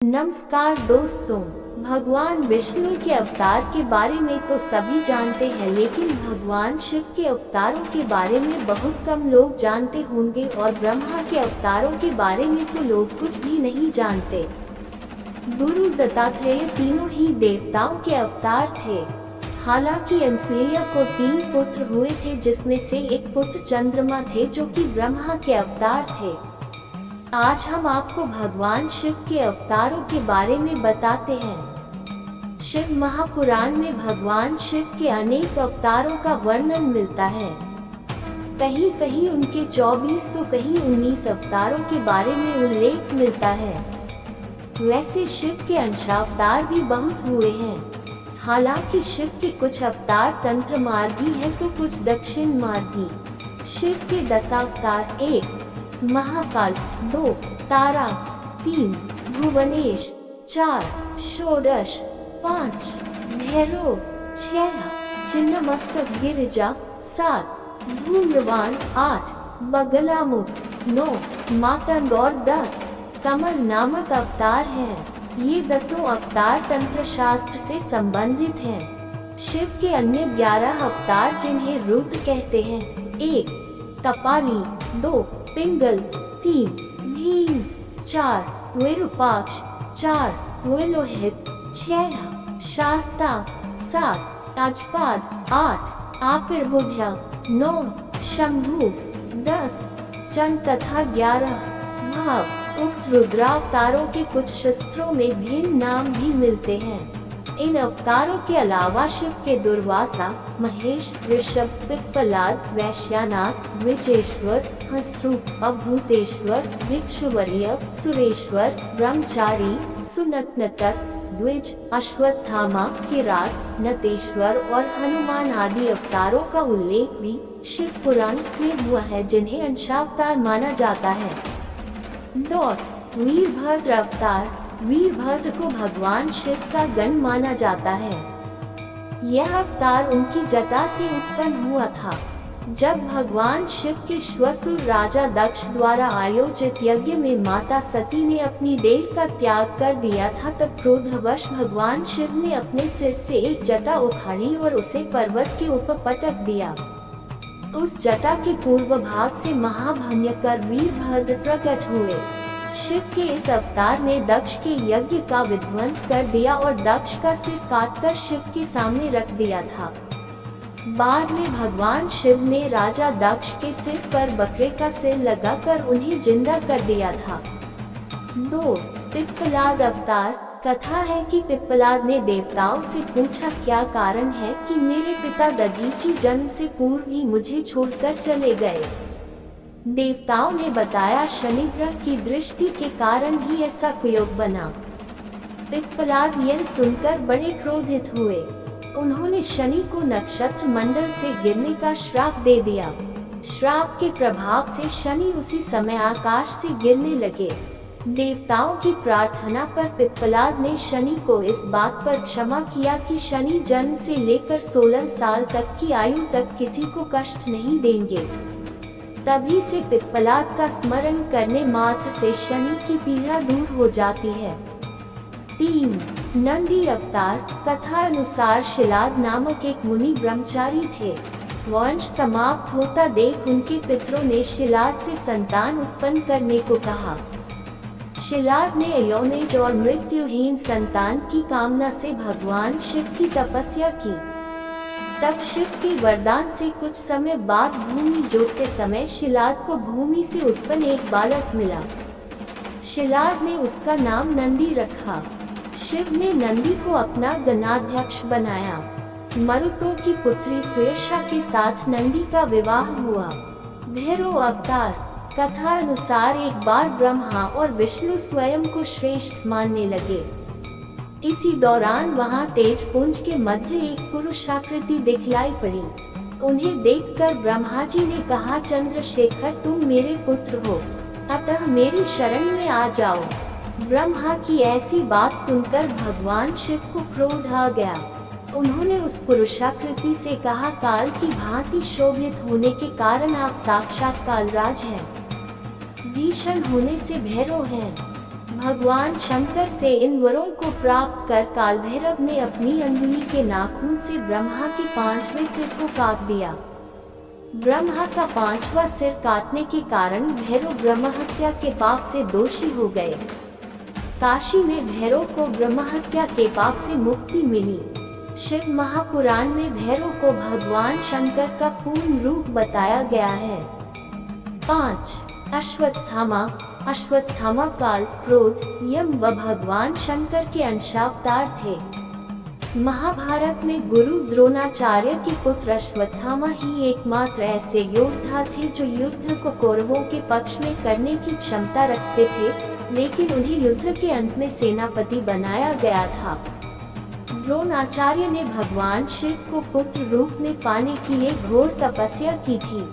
नमस्कार दोस्तों, भगवान विष्णु के अवतार के बारे में तो सभी जानते हैं, लेकिन भगवान शिव के अवतारों के बारे में बहुत कम लोग जानते होंगे और ब्रह्मा के अवतारों के बारे में तो लोग कुछ भी नहीं जानते। गुरु दत्तात्रेय तीनों ही देवताओं के अवतार थे। हालांकि अनसुईया को 3 पुत्र हुए थे, जिसमें से एक पुत्र चंद्रमा थे जो कि ब्रह्मा के अवतार थे। आज हम आपको भगवान शिव के अवतारों के बारे में बताते हैं। शिव महापुराण में भगवान शिव के अनेक अवतारों का वर्णन मिलता है। कहीं कहीं उनके 24 तो कहीं 19 अवतारों के बारे में उल्लेख मिलता है। वैसे शिव के अंशावतार भी बहुत हुए हैं। हालांकि शिव के कुछ अवतार तंत्र मार्गी हैं तो कुछ दक्षिण मार्गी। शिव के 10 अवतार: 1 महाकाल, 2 तारा, 3 भुवनेश, 4 षोडश, 5 भैरव, 6 छिन्नमस्तक गिरिजा, 7 धूम्रवान, 8 बगलामुख, 9 मातंग और 10 कमल नामक अवतार हैं। ये 10 अवतार तंत्र शास्त्र से संबंधित हैं। शिव के अन्य 11 अवतार जिन्हें रुद्र कहते हैं: 1 कपाली, 2 पिंगल, 3 भीम, 4 विरूपाक्ष, 4 विलोहित, 6 शास्ता, 7 अजपाद, 8 आपिर्बुध्या, 9 शंभु, 10 चंद तथा 11 भाव। उक्त रुद्रावतारों के कुछ शस्त्रों में भिन्न नाम भी मिलते हैं। इन अवतारों के अलावा शिव के दुर्वासा, महेश, ऋषभ, पिप्पलाद, वैश्यानाथ, द्विजेश्वर, हंसरूप, अभूतेश्वर, भिक्षुवर्य, सुरेश्वर, ब्रह्मचारी, सुनतनतक, द्विज, अश्वत्थामा, किरात, नतेश्वर और हनुमान आदि अवतारों का उल्लेख भी शिव पुराण में हुआ है, जिन्हें अंशावतार माना जाता है। वीरभद्र अवतार: वीरभद्र को भगवान शिव का गण माना जाता है। यह अवतार उनकी जटा से उत्पन्न हुआ था। जब भगवान शिव के श्वसुर राजा दक्ष द्वारा आयोजित यज्ञ में माता सती ने अपनी देह का त्याग कर दिया था, तब क्रोधवश भगवान शिव ने अपने सिर से एक जटा उखाड़ी और उसे पर्वत के ऊपर पटक दिया। उस जटा के पूर्व भाग से महाभयंकर वीरभद्र प्रकट हुए। शिव के इस अवतार ने दक्ष के यज्ञ का विध्वंस कर दिया और दक्ष का सिर काटकर शिव के सामने रख दिया था। बाद में भगवान शिव ने राजा दक्ष के सिर पर बकरे का सिर लगाकर उन्हें जिंदा कर दिया था। 2 पिप्पलाद अवतार: कथा है कि पिप्पलाद ने देवताओं से पूछा, क्या कारण है कि मेरे पिता दधीची जन्म से पूर्व ही मुझे छोड़कर चले गए। देवताओं ने बताया, शनि ग्रह की दृष्टि के कारण ही ऐसा कुयोग बना। पिप्पलाद यह सुनकर बड़े क्रोधित हुए। उन्होंने शनि को नक्षत्र मंडल से गिरने का श्राप दे दिया। श्राप के प्रभाव से शनि उसी समय आकाश से गिरने लगे। देवताओं की प्रार्थना पर पिप्पलाद ने शनि को इस बात पर क्षमा किया कि शनि जन्म से लेकर 16 साल तक की आयु तक किसी को कष्ट नहीं देंगे। तभी से पिप्पलाद का स्मरण करने मात्र से शनि की पीड़ा दूर हो जाती है। 3 नंदी अवतार: कथा अनुसार शिलाद नामक एक मुनि ब्रह्मचारी थे। वंश समाप्त होता देख उनके पितरों ने शिलाद से संतान उत्पन्न करने को कहा। शिलाद ने अयोनिज और मृत्युहीन संतान की कामना से भगवान शिव की तपस्या की। तब शिव के वरदान से कुछ समय बाद भूमि जोतते समय शिलाद को भूमि से उत्पन्न एक बालक मिला। शिलाद ने उसका नाम नंदी रखा। शिव ने नंदी को अपना गणाध्यक्ष बनाया। मरुतों की पुत्री सुयशा के साथ नंदी का विवाह हुआ। भैरव अवतार: कथा अनुसार एक बार ब्रह्मा और विष्णु स्वयं को श्रेष्ठ मानने लगे। इसी दौरान वहां तेजपुंज के मध्य एक पुरुषाकृति दिखलाई पड़ी। उन्हें देखकर ब्रह्मा जी ने कहा, चंद्रशेखर, तुम मेरे पुत्र हो, अतः मेरी शरण में आ जाओ। ब्रह्मा की ऐसी बात सुनकर भगवान शिव को क्रोध आ गया। उन्होंने उस पुरुषाकृति से कहा, काल की भांति शोभित होने के कारण आप साक्षात कालराज हैं। भीषण होने से भैरव हैं। भगवान शंकर से इन वरों को प्राप्त कर काल भैरव ने अपनी अंगुली के नाखून से ब्रह्मा के 5वें सिर को काट दिया। ब्रह्मा का 5वां सिर काटने के कारण भैरव ब्रह्महत्या के पाप से दोषी हो गए। काशी में भैरव को ब्रह्महत्या के पाप से मुक्ति मिली। शिव महापुराण में भैरव को भगवान शंकर का पूर्ण रूप बताया गया है। 5. अश्वत्थामा। अश्वत्थामा काल, क्रोध, यम व भगवान शंकर के अंशावतार थे। महाभारत में गुरु द्रोणाचार्य के पुत्र अश्वत्थामा ही एकमात्र ऐसे योद्धा थे जो युद्ध को कौरवों के पक्ष में करने की क्षमता रखते थे, लेकिन उन्हें युद्ध के अंत में सेनापति बनाया गया था। द्रोणाचार्य ने भगवान शिव को पुत्र रूप में पाने के लिए घोर तपस्या की थी।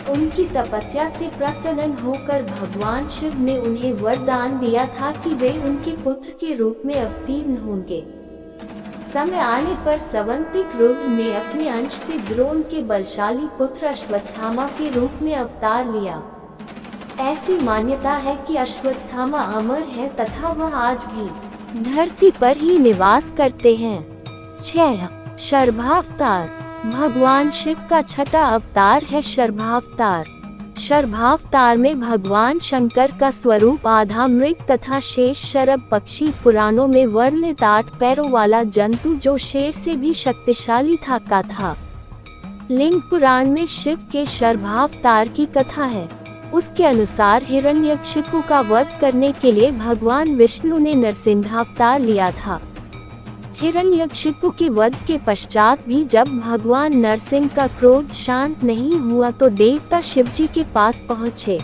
उनकी तपस्या से प्रसन्न होकर भगवान शिव ने उन्हें वरदान दिया था कि वे उनके पुत्र के रूप में अवतीर्ण होंगे। समय आने पर सवंतिक रुद्र ने अपने अंश से द्रोण के बलशाली पुत्र अश्वत्थामा के रूप में अवतार लिया। ऐसी मान्यता है कि अश्वत्थामा अमर है तथा वह आज भी धरती पर ही निवास करते हैं। 6. शर्भावतार। भगवान शिव का छठा अवतार है शर्भावतार। शर्भावतार में भगवान शंकर का स्वरूप आधा मृग तथा शेष शरभ पक्षी, पुराणों में वर्णित 8 पैरों वाला जंतु जो शेर से भी शक्तिशाली था था। लिंग पुराण में शिव के शर्भावतार की कथा है। उसके अनुसार हिरण्यकशिपु का वध करने के लिए भगवान विष्णु ने नरसिंहावतार लिया था। हिरण्यकशिपु के वध के पश्चात भी जब भगवान नरसिंह का क्रोध शांत नहीं हुआ तो देवता शिवजी के पास पहुँचे।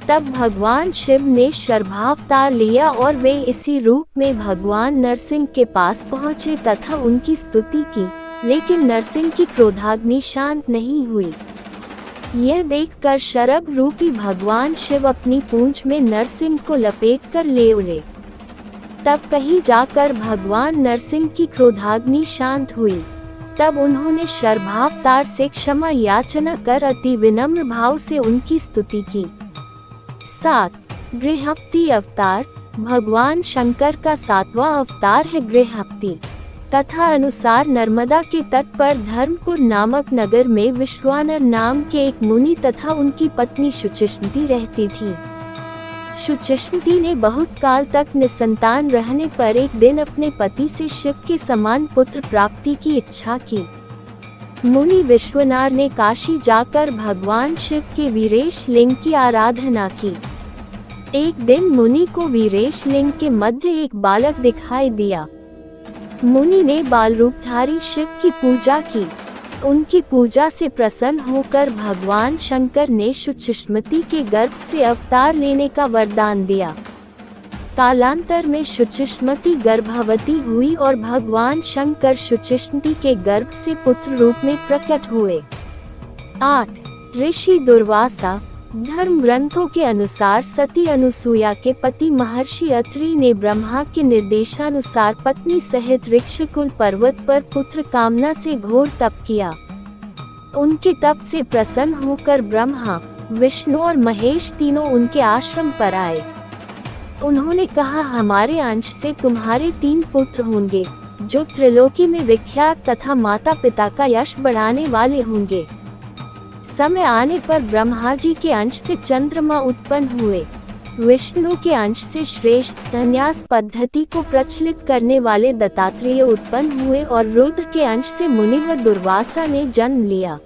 तब भगवान शिव ने शर्भावतार लिया और वे इसी रूप में भगवान नरसिंह के पास पहुँचे तथा उनकी स्तुति की, लेकिन नरसिंह की क्रोधाग्नि शांत नहीं हुई। यह देखकर शरभ रूपी भगवान शिव अपनी पूंछ में नरसिंह को लपेटकर ले उड़े। तब कहीं जाकर भगवान नरसिंह की क्रोधाग्नि शांत हुई। तब उन्होंने शर्भावतार से क्षमा याचना कर अति विनम्र भाव से उनकी स्तुति की। 7. गृहपति अवतार। भगवान शंकर का 7वां अवतार है गृहपति। कथा अनुसार नर्मदा के तट पर धर्मपुर नामक नगर में विश्वानर नाम के एक मुनि तथा उनकी पत्नी शुचिष्मति रहती थी। शुचिष्मति ने बहुत काल तक निसंतान रहने पर एक दिन अपने पति से शिव के समान पुत्र प्राप्ति की इच्छा की। मुनि विश्वनार ने काशी जाकर भगवान शिव के वीरेश लिंग की आराधना की। एक दिन मुनि को वीरेश लिंग के मध्य एक बालक दिखाई दिया। मुनि ने बाल रूपधारी शिव की पूजा की। उनकी पूजा से प्रसन्न होकर भगवान शंकर ने शुचिष्मति के गर्भ से अवतार लेने का वरदान दिया। कालांतर में शुचिष्मति गर्भवती हुई और भगवान शंकर शुचिष्मति के गर्भ से पुत्र रूप में प्रकट हुए। 8. ऋषि दुर्वासा। धर्म ग्रंथों के अनुसार सती अनुसूया के पति महर्षि अत्रि ने ब्रह्मा के निर्देशानुसार पत्नी सहित ऋक्षकुल पर्वत पर पुत्र कामना से घोर तप किया। उनके तप से प्रसन्न होकर ब्रह्मा, विष्णु और महेश तीनों उनके आश्रम पर आए। उन्होंने कहा, हमारे अंश से तुम्हारे 3 पुत्र होंगे जो त्रिलोकी में विख्यात तथा माता पिता का यश बढ़ाने वाले होंगे। समय आने पर ब्रह्मा जी के अंश से चंद्रमा उत्पन्न हुए। विष्णु के अंश से श्रेष्ठ संन्यास पद्धति को प्रचलित करने वाले दत्तात्रेय उत्पन्न हुए और रुद्र के अंश से मुनि व दुर्वासा ने जन्म लिया।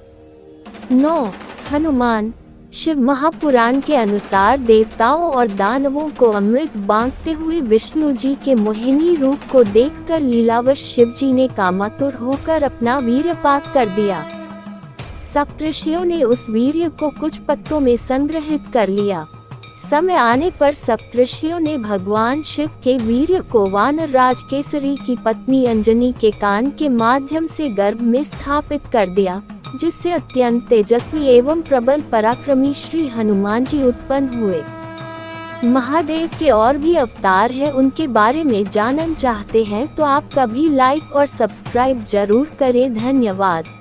9. हनुमान। शिव महापुराण के अनुसार देवताओं और दानवों को अमृत बांटते हुए विष्णु जी के मोहिनी रूप को देखकर लीलावश शिव जी ने कामातुर होकर अपना वीर्यपात कर दिया। सप्तऋषियों ने उस वीर्य को कुछ पत्तों में संग्रहित कर लिया। समय आने पर सप्तऋषियों ने भगवान शिव के वीर्य को वानर राज केसरी की पत्नी अंजनी के कान के माध्यम से गर्भ में स्थापित कर दिया, जिससे अत्यंत तेजस्वी एवं प्रबल पराक्रमी श्री हनुमान जी उत्पन्न हुए। महादेव के और भी अवतार हैं, उनके बारे में जानना चाहते हैं तो आप कभी लाइक और सब्सक्राइब जरूर करें। धन्यवाद।